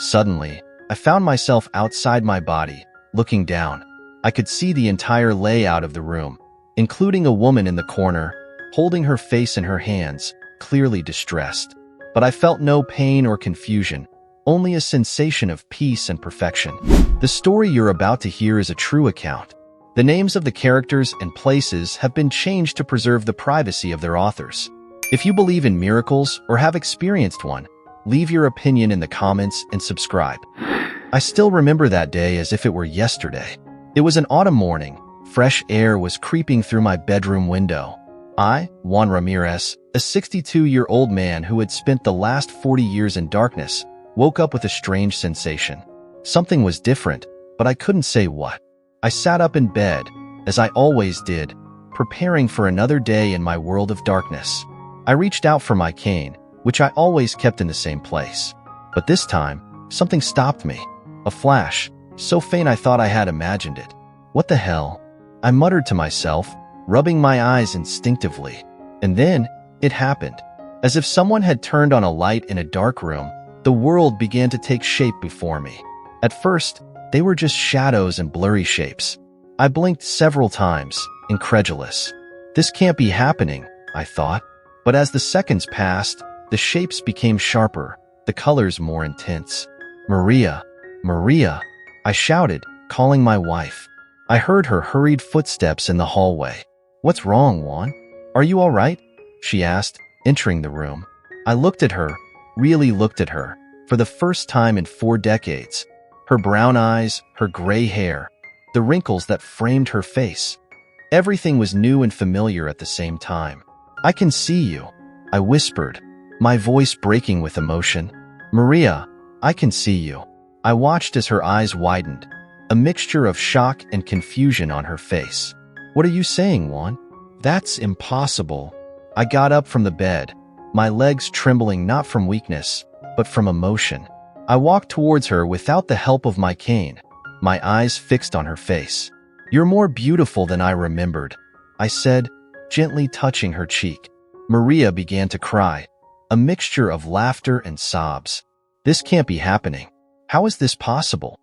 Suddenly, I found myself outside my body, looking down. I could see the entire layout of the room, including a woman in the corner, holding her face in her hands, clearly distressed. But I felt no pain or confusion, only a sensation of peace and perfection. The story you're about to hear is a true account. The names of the characters and places have been changed to preserve the privacy of their authors. If you believe in miracles or have experienced one, leave your opinion in the comments and subscribe. I still remember that day as if it were yesterday. It was an autumn morning. Fresh air was creeping through my bedroom window. I, Juan Ramirez, a 62-year-old man who had spent the last 40 years in darkness, woke up with a strange sensation. Something was different, but I couldn't say what. I sat up in bed, as I always did, preparing for another day in my world of darkness. I reached out for my cane, which I always kept in the same place. But this time, something stopped me. A flash, so faint I thought I had imagined it. What the hell? I muttered to myself, rubbing my eyes instinctively. And then, it happened. As if someone had turned on a light in a dark room, the world began to take shape before me. At first, they were just shadows and blurry shapes. I blinked several times, incredulous. This can't be happening, I thought. But as the seconds passed, the shapes became sharper, the colors more intense. Maria, Maria, I shouted, calling my wife. I heard her hurried footsteps in the hallway. What's wrong, Juan? Are you all right? She asked, entering the room. I looked at her, really looked at her, for the first time in 4 decades. Her brown eyes, her gray hair, the wrinkles that framed her face. Everything was new and familiar at the same time. I can see you, I whispered, my voice breaking with emotion. Maria, I can see you. I watched as her eyes widened, a mixture of shock and confusion on her face. What are you saying, Juan? That's impossible. I got up from the bed, my legs trembling not from weakness, but from emotion. I walked towards her without the help of my cane, my eyes fixed on her face. You're more beautiful than I remembered, I said, gently touching her cheek. Maria began to cry, a mixture of laughter and sobs. This can't be happening. How is this possible?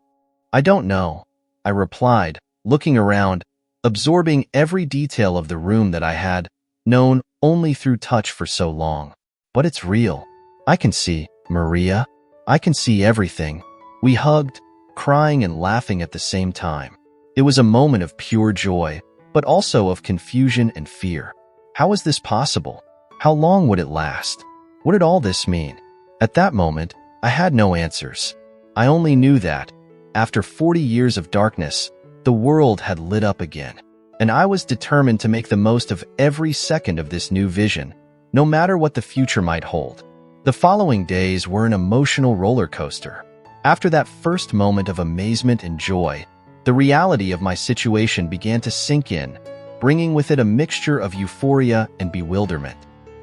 I don't know, I replied, looking around, absorbing every detail of the room that I had known only through touch for so long. But it's real. I can see, Maria. I can see everything. We hugged, crying and laughing at the same time. It was a moment of pure joy, but also of confusion and fear. How was this possible? How long would it last? What did all this mean? At that moment, I had no answers. I only knew that, after 40 years of darkness, the world had lit up again. And I was determined to make the most of every second of this new vision, no matter what the future might hold. The following days were an emotional roller coaster. After that first moment of amazement and joy, the reality of my situation began to sink in, bringing with it a mixture of euphoria and bewilderment.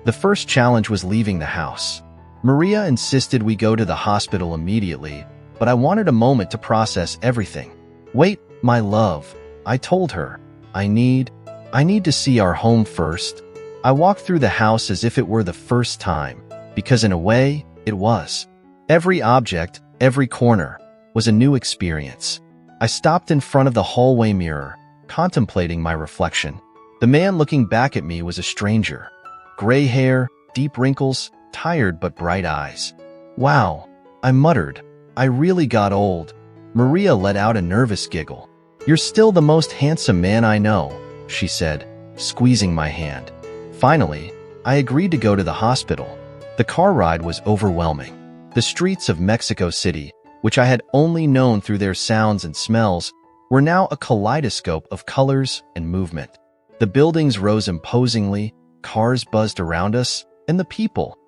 The first challenge was leaving the house. Maria insisted we go to the hospital immediately, but I wanted a moment to process everything. Wait, my love, I told her. I need to see our home first. I walked through the house as if it were the first time, because in a way, it was. Every object, every corner, was a new experience. I stopped in front of the hallway mirror, contemplating my reflection. The man looking back at me was a stranger. Gray hair, deep wrinkles, tired but bright eyes. Wow, I muttered. I really got old. Maria let out a nervous giggle. You're still the most handsome man I know, she said, squeezing my hand. Finally, I agreed to go to the hospital. The car ride was overwhelming. The streets of Mexico City, which I had only known through their sounds and smells, were now a kaleidoscope of colors and movement. The buildings rose imposingly, cars buzzed around us, and the people.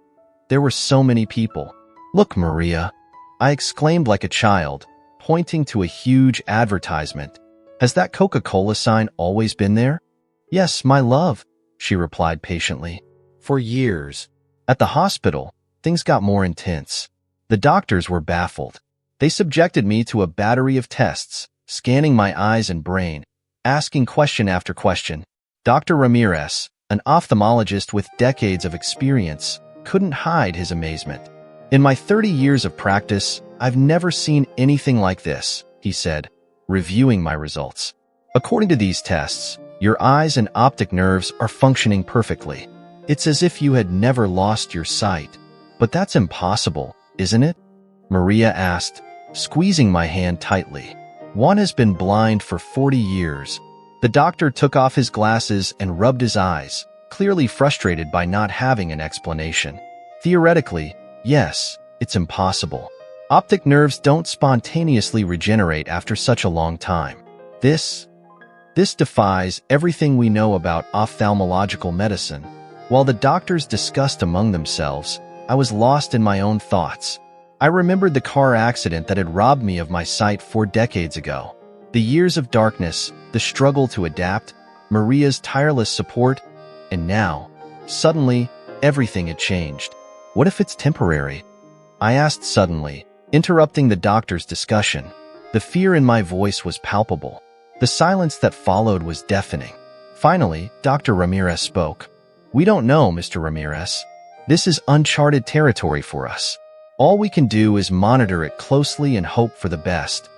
There were so many people. Look, Maria, I exclaimed like a child, pointing to a huge advertisement. Has that Coca-Cola sign always been there? Yes, my love, she replied patiently. For years. At the hospital, things got more intense. The doctors were baffled. They subjected me to a battery of tests, scanning my eyes and brain, asking question after question. Dr. Ramirez, an ophthalmologist with decades of experience, couldn't hide his amazement. In my 30 years of practice, I've never seen anything like this, he said, reviewing my results. According to these tests, your eyes and optic nerves are functioning perfectly. It's as if you had never lost your sight. But that's impossible, isn't it? Maria asked, squeezing my hand tightly. Juan has been blind for 40 years. The doctor took off his glasses and rubbed his eyes, clearly frustrated by not having an explanation. Theoretically, yes, it's impossible. Optic nerves don't spontaneously regenerate after such a long time. This defies everything we know about ophthalmological medicine. While the doctors discussed among themselves, I was lost in my own thoughts. I remembered the car accident that had robbed me of my sight 4 decades ago. The years of darkness, the struggle to adapt, Maria's tireless support, and now, suddenly, everything had changed. What if it's temporary? I asked suddenly, interrupting the doctor's discussion. The fear in my voice was palpable. The silence that followed was deafening. Finally, Dr. Ramirez spoke. We don't know, Mr. Ramirez. This is uncharted territory for us. All we can do is monitor it closely and hope for the best.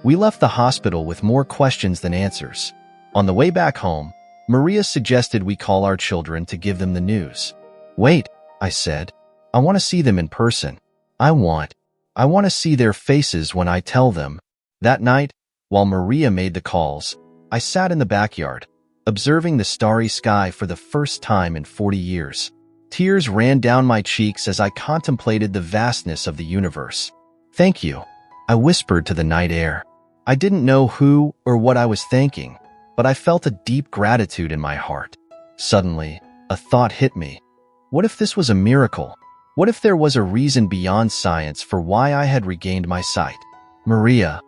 We left the hospital with more questions than answers. On the way back home, Maria suggested we call our children to give them the news. Wait, I said. I want to see them in person. I want to see their faces when I tell them. That night, while Maria made the calls, I sat in the backyard, observing the starry sky for the first time in 40 years. Tears ran down my cheeks as I contemplated the vastness of the universe. Thank you, I whispered to the night air. I didn't know who or what I was thanking, but I felt a deep gratitude in my heart. Suddenly, a thought hit me. What if this was a miracle? What if there was a reason beyond science for why I had regained my sight? Maria,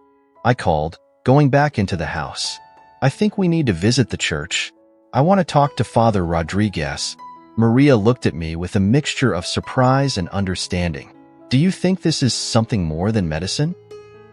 I called, going back into the house. I think we need to visit the church. I want to talk to Father Rodriguez. Maria looked at me with a mixture of surprise and understanding. Do you think this is something more than medicine?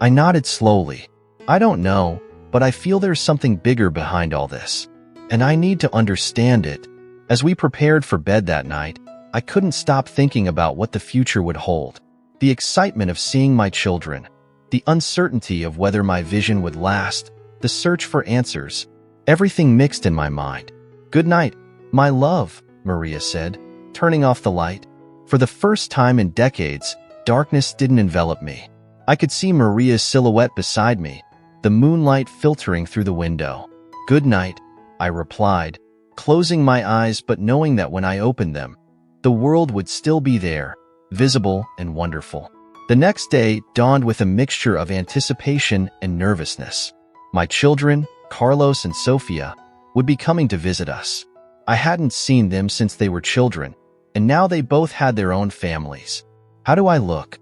I nodded slowly. I don't know, but I feel there's something bigger behind all this. And I need to understand it. As we prepared for bed that night, I couldn't stop thinking about what the future would hold. The excitement of seeing my children, the uncertainty of whether my vision would last, the search for answers, everything mixed in my mind. Good night, my love, Maria said, turning off the light. For the first time in decades, darkness didn't envelop me. I could see Maria's silhouette beside me, the moonlight filtering through the window. Good night, I replied, closing my eyes but knowing that when I opened them, the world would still be there, visible and wonderful. The next day dawned with a mixture of anticipation and nervousness. My children, Carlos and Sofia, would be coming to visit us. I hadn't seen them since they were children, and now they both had their own families. How do I look?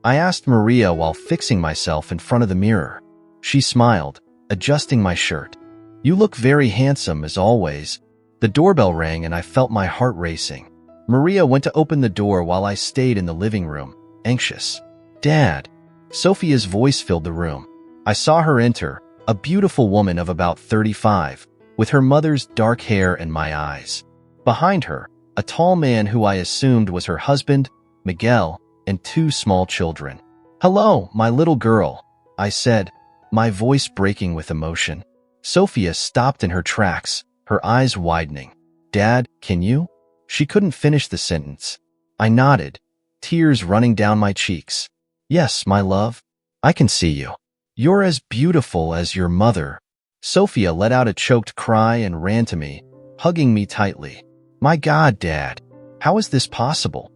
I asked Maria while fixing myself in front of the mirror. She smiled, adjusting my shirt. You look very handsome as always. The doorbell rang and I felt my heart racing. Maria went to open the door while I stayed in the living room, anxious. Dad. Sofia's voice filled the room. I saw her enter, a beautiful woman of about 35, with her mother's dark hair and my eyes. Behind her, a tall man who I assumed was her husband, Miguel, and 2 small children. Hello, my little girl, I said, my voice breaking with emotion. Sofia stopped in her tracks, her eyes widening. Dad, can you? She couldn't finish the sentence. I nodded, tears running down my cheeks. Yes, my love, I can see you. You're as beautiful as your mother. Sofia let out a choked cry and ran to me, hugging me tightly. My God, Dad, how is this possible?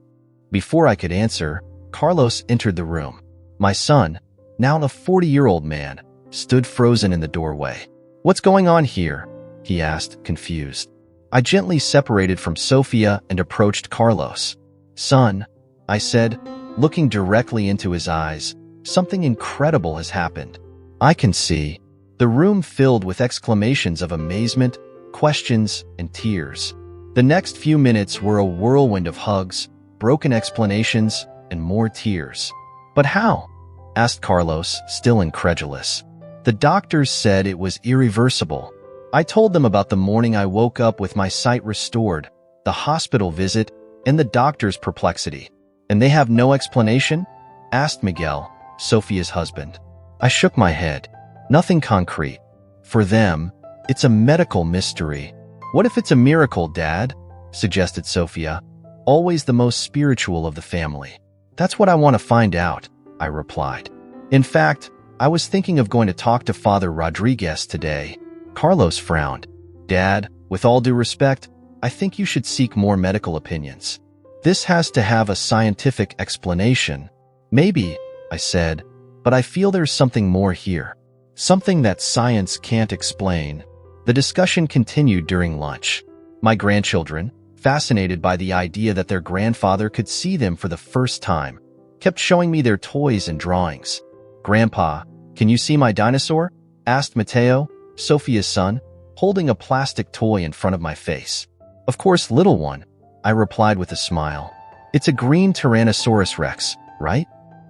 Before I could answer, Carlos entered the room. My son, now a 40-year-old man, stood frozen in the doorway. What's going on here? He asked, confused. I gently separated from Sofia and approached Carlos. Son, I said, looking directly into his eyes, something incredible has happened. I can see. The room filled with exclamations of amazement, questions, and tears. The next few minutes were a whirlwind of hugs, broken explanations, and more tears. But how? Asked Carlos, still incredulous. The doctors said it was irreversible. I told them about the morning I woke up with my sight restored, the hospital visit, and the doctor's perplexity. And they have no explanation? Asked Miguel, Sophia's husband. I shook my head. Nothing concrete. For them, it's a medical mystery. What if it's a miracle, Dad? Suggested Sophia, always the most spiritual of the family. That's what I want to find out, I replied. In fact, I was thinking of going to talk to Father Rodriguez today. Carlos frowned. Dad, with all due respect, I think you should seek more medical opinions. This has to have a scientific explanation. Maybe, I said, but I feel there's something more here. Something that science can't explain. The discussion continued during lunch. My grandchildren, fascinated by the idea that their grandfather could see them for the first time, kept showing me their toys and drawings. Grandpa, can you see my dinosaur? Asked Mateo, Sophia's son, holding a plastic toy in front of my face. Of course, little one, I replied with a smile. It's a green Tyrannosaurus Rex, right?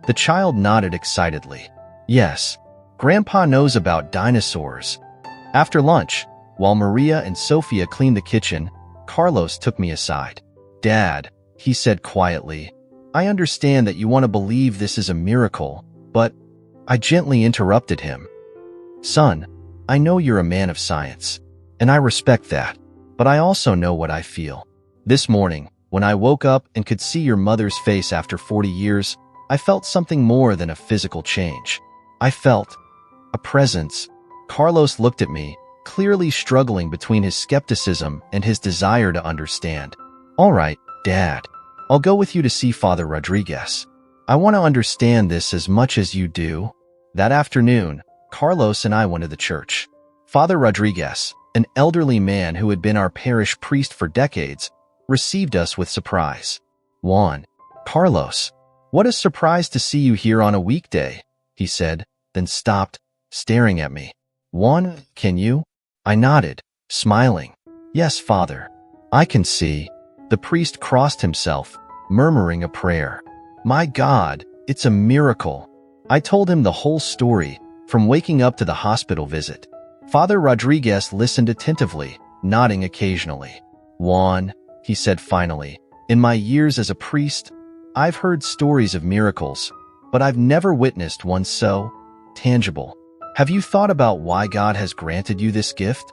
The child nodded excitedly. Yes, Grandpa knows about dinosaurs. After lunch, while Maria and Sophia cleaned the kitchen, Carlos took me aside. Dad, he said quietly, I understand that you want to believe this is a miracle, but I gently interrupted him. Son, I know you're a man of science, and I respect that, but I also know what I feel. This morning, when I woke up and could see your mother's face after 40 years, I felt something more than a physical change. I felt a presence. Carlos looked at me, clearly struggling between his skepticism and his desire to understand. All right, Dad, I'll go with you to see Father Rodriguez. I want to understand this as much as you do. That afternoon, Carlos and I went to the church. Father Rodriguez, an elderly man who had been our parish priest for decades, received us with surprise. Juan, Carlos, what a surprise to see you here on a weekday, he said, then stopped, staring at me. Juan, can you? I nodded, smiling. Yes, Father. I can see. The priest crossed himself, murmuring a prayer. My God, it's a miracle. I told him the whole story, from waking up to the hospital visit. Father Rodriguez listened attentively, nodding occasionally. Juan, he said finally, in my years as a priest, I've heard stories of miracles, but I've never witnessed one so tangible. Have you thought about why God has granted you this gift?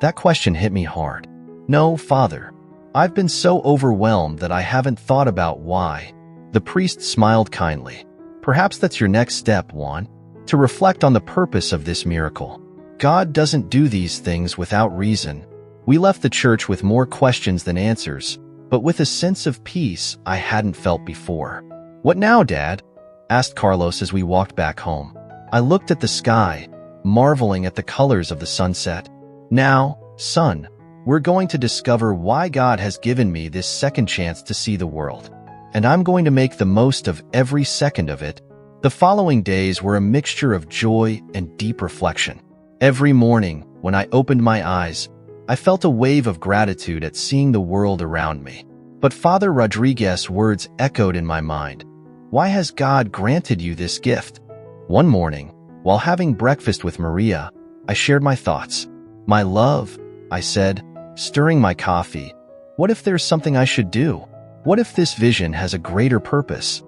That question hit me hard. No, Father. I've been so overwhelmed that I haven't thought about why. The priest smiled kindly. Perhaps that's your next step, Juan, to reflect on the purpose of this miracle. God doesn't do these things without reason. We left the church with more questions than answers, but with a sense of peace I hadn't felt before. What now, Dad? Asked Carlos as we walked back home. I looked at the sky, marveling at the colors of the sunset. Now, son, we're going to discover why God has given me this second chance to see the world. And I'm going to make the most of every second of it. The following days were a mixture of joy and deep reflection. Every morning, when I opened my eyes, I felt a wave of gratitude at seeing the world around me. But Father Rodriguez's words echoed in my mind. Why has God granted you this gift? One morning, while having breakfast with Maria, I shared my thoughts. My love, I said, stirring my coffee, what if there's something I should do? What if this vision has a greater purpose?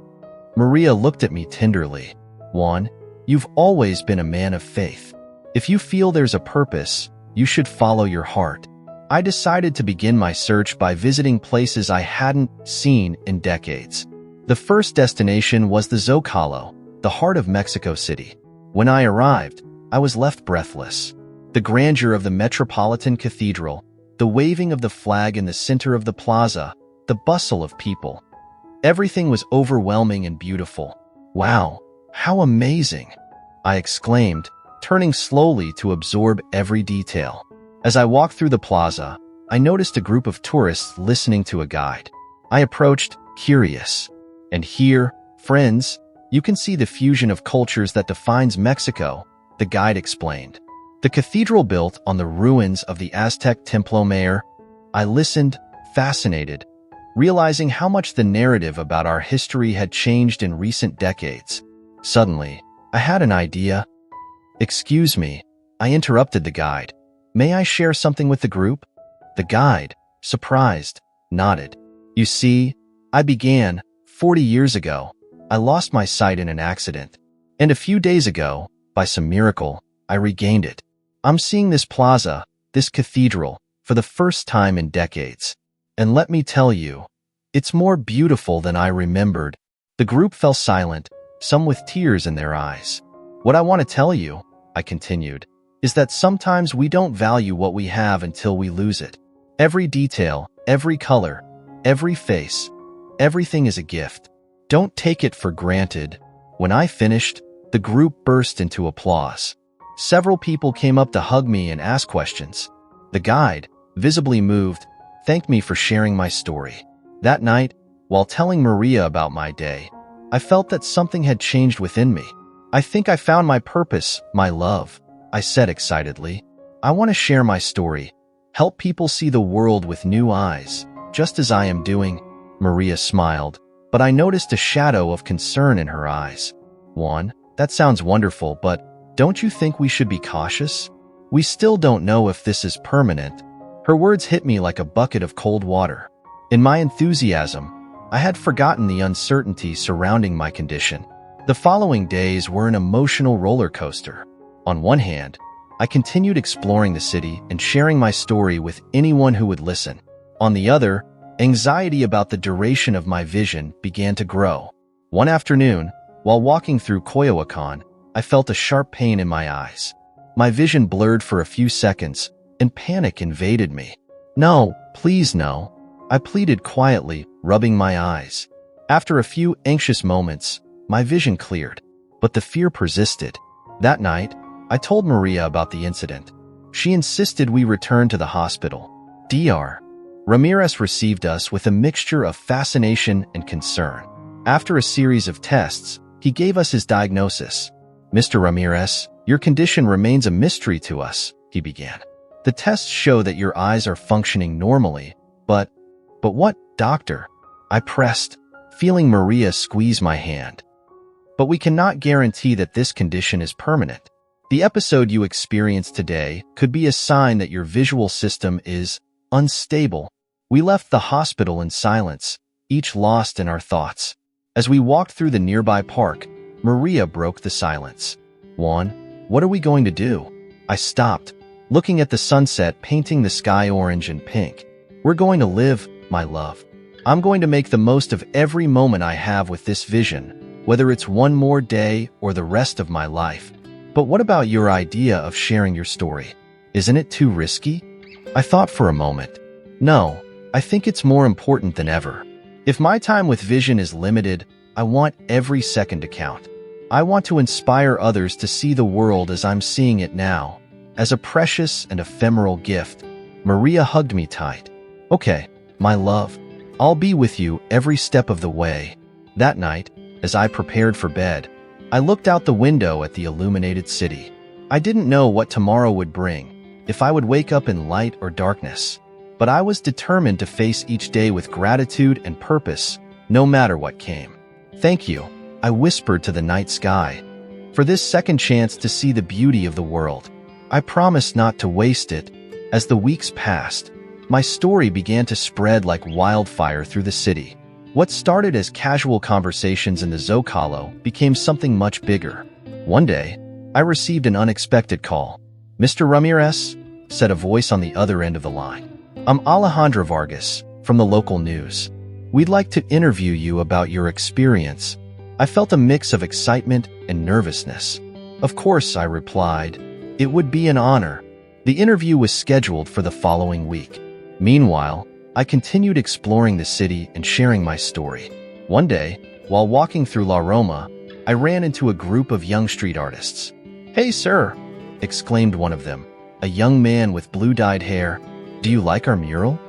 Maria looked at me tenderly. Juan, you've always been a man of faith. If you feel there's a purpose, you should follow your heart. I decided to begin my search by visiting places I hadn't seen in decades. The first destination was the Zocalo, the heart of Mexico City. When I arrived, I was left breathless. The grandeur of the Metropolitan Cathedral, the waving of the flag in the center of the plaza, the bustle of people. Everything was overwhelming and beautiful. Wow, how amazing! I exclaimed, turning slowly to absorb every detail. As I walked through the plaza, I noticed a group of tourists listening to a guide. I approached, curious. And here, friends, you can see the fusion of cultures that defines Mexico, the guide explained. The cathedral built on the ruins of the Aztec Templo Mayor. I listened, fascinated, realizing how much the narrative about our history had changed in recent decades. Suddenly, I had an idea. Excuse me, I interrupted the guide. May I share something with the group? The guide, surprised, nodded. You see, I began, 40 years ago. I lost my sight in an accident. And a few days ago, by some miracle, I regained it. I'm seeing this plaza, this cathedral, for the first time in decades. And let me tell you, it's more beautiful than I remembered. The group fell silent, some with tears in their eyes. What I want to tell you, I continued, is that sometimes we don't value what we have until we lose it. Every detail, every color, every face, everything is a gift. Don't take it for granted. When I finished, the group burst into applause. Several people came up to hug me and ask questions. The guide, visibly moved, thanked me for sharing my story. That night, while telling Maria about my day, I felt that something had changed within me. I think I found my purpose, my love, I said excitedly. I want to share my story, help people see the world with new eyes, just as I am doing. Maria smiled, but I noticed a shadow of concern in her eyes. Juan, that sounds wonderful, but don't you think we should be cautious? We still don't know if this is permanent. Her words hit me like a bucket of cold water. In my enthusiasm, I had forgotten the uncertainty surrounding my condition. The following days were an emotional roller coaster. On one hand, I continued exploring the city and sharing my story with anyone who would listen. On the other, anxiety about the duration of my vision began to grow. One afternoon, while walking through Coyoacán, I felt a sharp pain in my eyes. My vision blurred for a few seconds, and panic invaded me. No, please no, I pleaded quietly, rubbing my eyes. After a few anxious moments, my vision cleared, but the fear persisted. That night, I told Maria about the incident. She insisted we return to the hospital. Dr. Ramirez received us with a mixture of fascination and concern. After a series of tests, he gave us his diagnosis. Mr. Ramirez, your condition remains a mystery to us, he began. The tests show that your eyes are functioning normally, but what, doctor? I pressed, feeling Maria squeeze my hand. But we cannot guarantee that this condition is permanent. The episode you experienced today could be a sign that your visual system is unstable. We left the hospital in silence, each lost in our thoughts. As we walked through the nearby park, Maria broke the silence. Juan, what are we going to do? I stopped, looking at the sunset painting the sky orange and pink. We're going to live, my love. I'm going to make the most of every moment I have with this vision, whether it's one more day or the rest of my life. But what about your idea of sharing your story? Isn't it too risky? I thought for a moment. No, I think it's more important than ever. If my time with vision is limited, I want every second to count. I want to inspire others to see the world as I'm seeing it now, as a precious and ephemeral gift. Maria hugged me tight. Okay, my love, I'll be with you every step of the way. That night, as I prepared for bed, I looked out the window at the illuminated city. I didn't know what tomorrow would bring, if I would wake up in light or darkness. But I was determined to face each day with gratitude and purpose, no matter what came. Thank you, I whispered to the night sky, for this second chance to see the beauty of the world. I promised not to waste it. As the weeks passed, my story began to spread like wildfire through the city. What started as casual conversations in the Zocalo became something much bigger. One day, I received an unexpected call. Mr. Ramirez, said a voice on the other end of the line. I'm Alejandra Vargas, from the local news. We'd like to interview you about your experience. I felt a mix of excitement and nervousness. Of course, I replied. It would be an honor. The interview was scheduled for the following week. Meanwhile, I continued exploring the city and sharing my story. One day, while walking through La Roma, I ran into a group of young street artists. Hey, sir, exclaimed one of them, a young man with blue-dyed hair. Do you like our mural?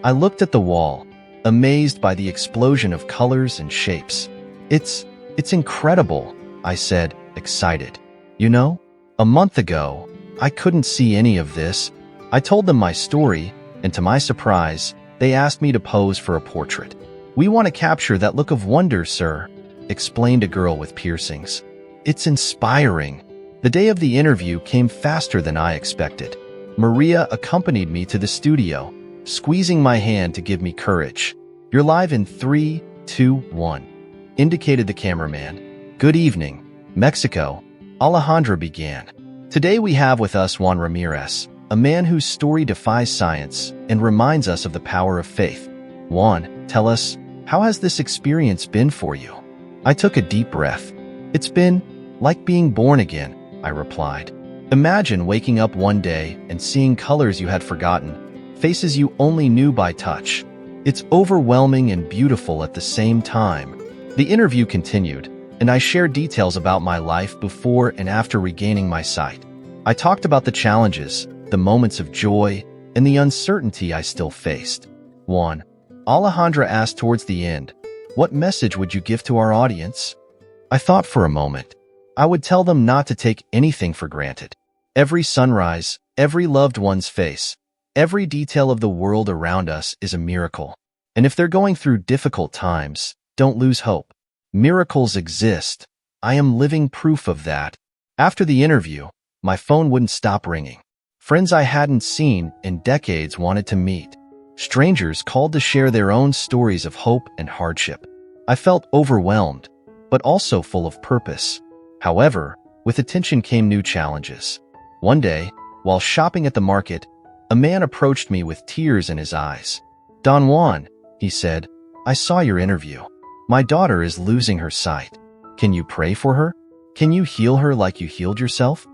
I looked at the wall, amazed by the explosion of colors and shapes. It's incredible, I said, excited. You know, a month ago, I couldn't see any of this. I told them my story, and to my surprise, they asked me to pose for a portrait. We want to capture that look of wonder, sir, explained a girl with piercings. It's inspiring. The day of the interview came faster than I expected. Maria accompanied me to the studio, squeezing my hand to give me courage. You're live in 3, 2, 1, indicated the cameraman. Good evening. Mexico, Alejandra began. Today we have with us Juan Ramirez, a man whose story defies science and reminds us of the power of faith. Juan, tell us, how has this experience been for you? I took a deep breath. It's been like being born again, I replied. Imagine waking up one day and seeing colors you had forgotten, faces you only knew by touch. It's overwhelming and beautiful at the same time. The interview continued, and I shared details about my life before and after regaining my sight. I talked about the challenges, the moments of joy, and the uncertainty I still faced. Juan, Alejandra asked towards the end, what message would you give to our audience? I thought for a moment. I would tell them not to take anything for granted. Every sunrise, every loved one's face, every detail of the world around us is a miracle. And if they're going through difficult times, don't lose hope. Miracles exist. I am living proof of that. After the interview, my phone wouldn't stop ringing. Friends I hadn't seen in decades wanted to meet. Strangers called to share their own stories of hope and hardship. I felt overwhelmed, but also full of purpose. However, with attention came new challenges. One day, while shopping at the market, a man approached me with tears in his eyes. Don Juan, he said, I saw your interview. My daughter is losing her sight. Can you pray for her? Can you heal her like you healed yourself?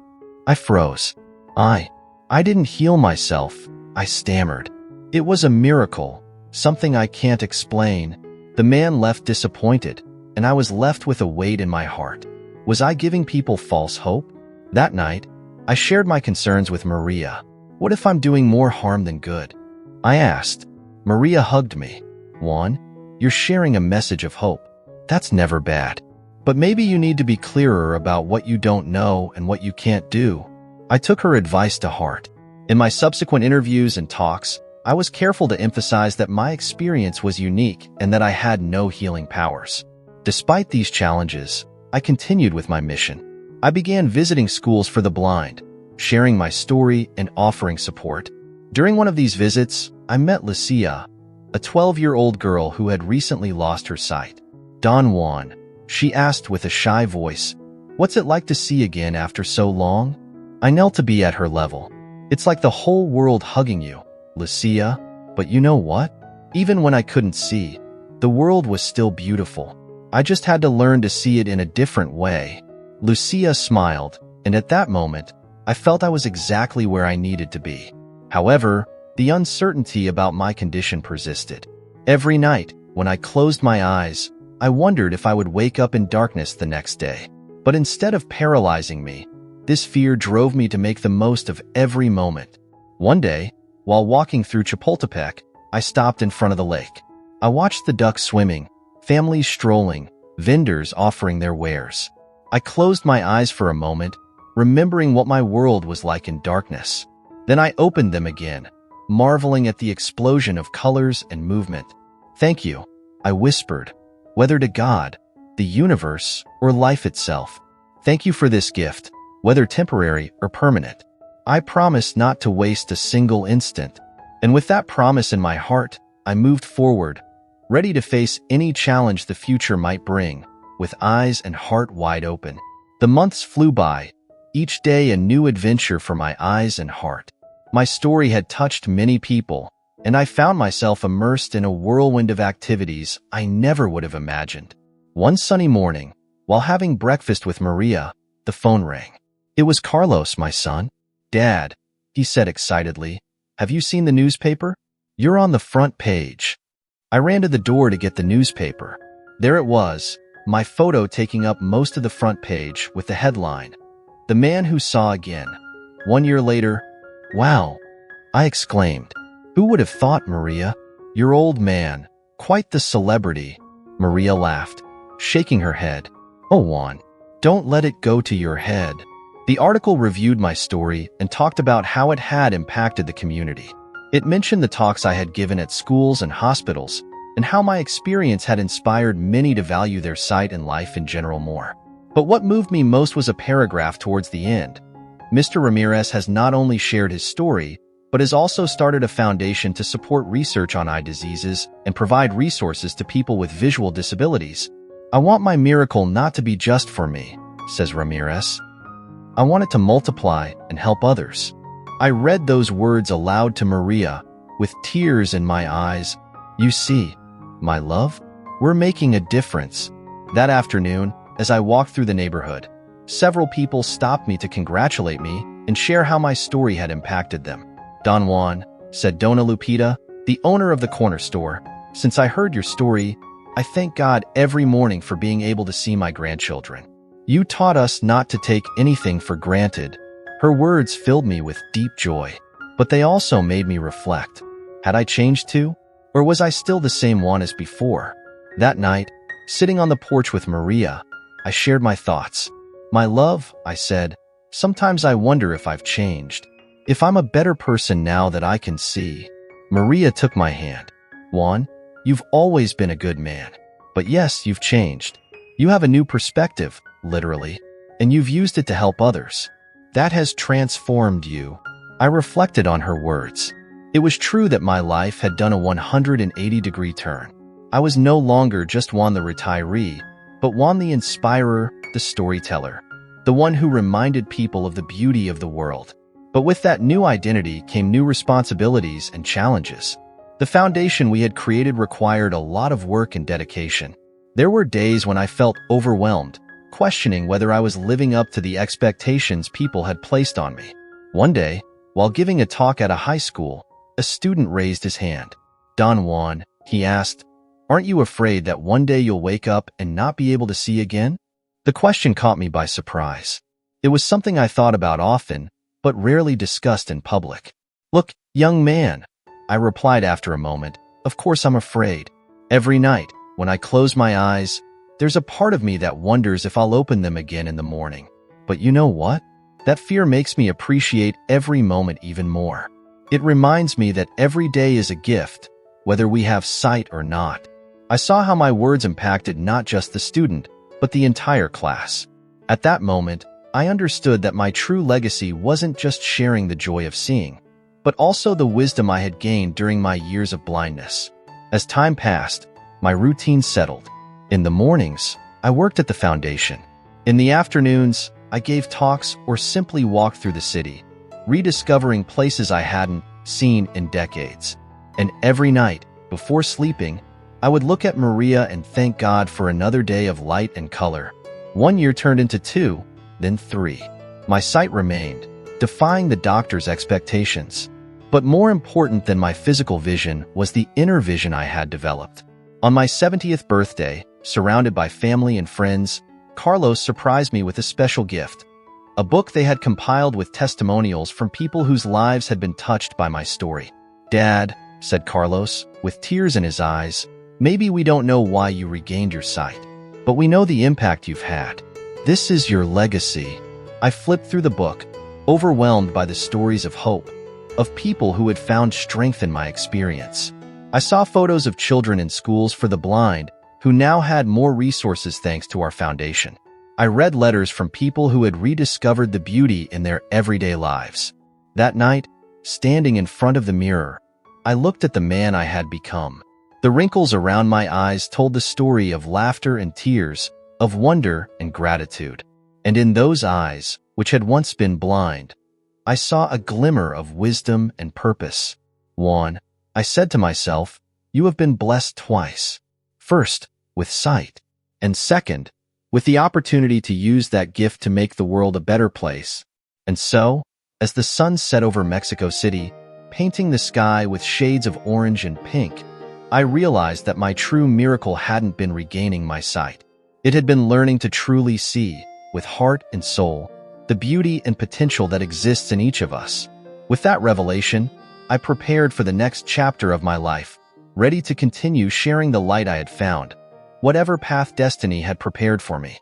I froze. I didn't heal myself, I stammered. It was a miracle, something I can't explain. The man left disappointed, and I was left with a weight in my heart. Was I giving people false hope? That night, I shared my concerns with Maria. What if I'm doing more harm than good? I asked. Maria hugged me. Juan, you're sharing a message of hope. That's never bad. But maybe you need to be clearer about what you don't know and what you can't do. I took her advice to heart. In my subsequent interviews and talks, I was careful to emphasize that my experience was unique and that I had no healing powers. Despite these challenges, I continued with my mission. I began visiting schools for the blind, sharing my story and offering support. During one of these visits, I met Lucia, a 12-year-old girl who had recently lost her sight. Don Juan, she asked with a shy voice, what's it like to see again after so long? I knelt to be at her level. It's like the whole world hugging you, Lucia, but you know what? Even when I couldn't see, the world was still beautiful. I just had to learn to see it in a different way. Lucia smiled, and at that moment, I felt I was exactly where I needed to be. However, the uncertainty about my condition persisted. Every night, when I closed my eyes, I wondered if I would wake up in darkness the next day. But instead of paralyzing me, this fear drove me to make the most of every moment. One day, while walking through Chapultepec, I stopped in front of the lake. I watched the ducks swimming, families strolling, vendors offering their wares. I closed my eyes for a moment, remembering what my world was like in darkness. Then I opened them again, marveling at the explosion of colors and movement. Thank you, I whispered, whether to God, the universe, or life itself. Thank you for this gift, whether temporary or permanent. I promised not to waste a single instant. And with that promise in my heart, I moved forward, ready to face any challenge the future might bring, with eyes and heart wide open. The months flew by, each day a new adventure for my eyes and heart. My story had touched many people, and I found myself immersed in a whirlwind of activities I never would have imagined. One sunny morning, while having breakfast with Maria, the phone rang. It was Carlos, my son. Dad, he said excitedly, have you seen the newspaper? You're on the front page. I ran to the door to get the newspaper. There it was, my photo taking up most of the front page with the headline, "The Man Who Saw Again." 1 year later, wow, I exclaimed. Who would have thought, Maria? Your old man, quite the celebrity. Maria laughed, shaking her head. Oh, Juan, don't let it go to your head. The article reviewed my story and talked about how it had impacted the community. It mentioned the talks I had given at schools and hospitals, and how my experience had inspired many to value their sight and life in general more. But what moved me most was a paragraph towards the end. Mr. Ramirez has not only shared his story, but has also started a foundation to support research on eye diseases and provide resources to people with visual disabilities. I want my miracle not to be just for me, says Ramirez. I wanted to multiply and help others. I read those words aloud to Maria, with tears in my eyes. You see, my love, we're making a difference. That afternoon, as I walked through the neighborhood, several people stopped me to congratulate me and share how my story had impacted them. Don Juan, said Dona Lupita, the owner of the corner store, since I heard your story, I thank God every morning for being able to see my grandchildren. You taught us not to take anything for granted. Her words filled me with deep joy, but they also made me reflect. Had I changed too? Or was I still the same one as before? That night, sitting on the porch with Maria, I shared my thoughts. My love, I said, sometimes I wonder if I've changed. If I'm a better person now that I can see. Maria took my hand. Juan, you've always been a good man. But yes, you've changed. You have a new perspective, literally, and you've used it to help others. That has transformed you. I reflected on her words. It was true that my life had done a 180-degree turn. I was no longer just Juan the retiree, but Juan the inspirer, the storyteller, the one who reminded people of the beauty of the world. But with that new identity came new responsibilities and challenges. The foundation we had created required a lot of work and dedication. There were days when I felt overwhelmed, questioning whether I was living up to the expectations people had placed on me. One day, while giving a talk at a high school, a student raised his hand. Don Juan, he asked, aren't you afraid that one day you'll wake up and not be able to see again? The question caught me by surprise. It was something I thought about often, but rarely discussed in public. Look, young man, I replied after a moment, of course I'm afraid. Every night, when I close my eyes, there's a part of me that wonders if I'll open them again in the morning. But you know what? That fear makes me appreciate every moment even more. It reminds me that every day is a gift, whether we have sight or not. I saw how my words impacted not just the student, but the entire class. At that moment, I understood that my true legacy wasn't just sharing the joy of seeing, but also the wisdom I had gained during my years of blindness. As time passed, my routine settled. In the mornings, I worked at the foundation. In the afternoons, I gave talks or simply walked through the city, rediscovering places I hadn't seen in decades. And every night, before sleeping, I would look at Maria and thank God for another day of light and color. 1 year turned into 2, then 3. My sight remained, defying the doctor's expectations. But more important than my physical vision was the inner vision I had developed. On my 70th birthday, surrounded by family and friends, Carlos surprised me with a special gift. A book they had compiled with testimonials from people whose lives had been touched by my story. Dad, said Carlos, with tears in his eyes, maybe we don't know why you regained your sight, but we know the impact you've had. This is your legacy. I flipped through the book, overwhelmed by the stories of hope, of people who had found strength in my experience. I saw photos of children in schools for the blind who now had more resources thanks to our foundation. I read letters from people who had rediscovered the beauty in their everyday lives. That night, standing in front of the mirror, I looked at the man I had become. The wrinkles around my eyes told the story of laughter and tears, of wonder and gratitude. And in those eyes, which had once been blind, I saw a glimmer of wisdom and purpose. Juan, I said to myself, you have been blessed twice. First, with sight, and second, with the opportunity to use that gift to make the world a better place. And so, as the sun set over Mexico City, painting the sky with shades of orange and pink, I realized that my true miracle hadn't been regaining my sight. It had been learning to truly see, with heart and soul, the beauty and potential that exists in each of us. With that revelation, I prepared for the next chapter of my life, ready to continue sharing the light I had found, whatever path destiny had prepared for me.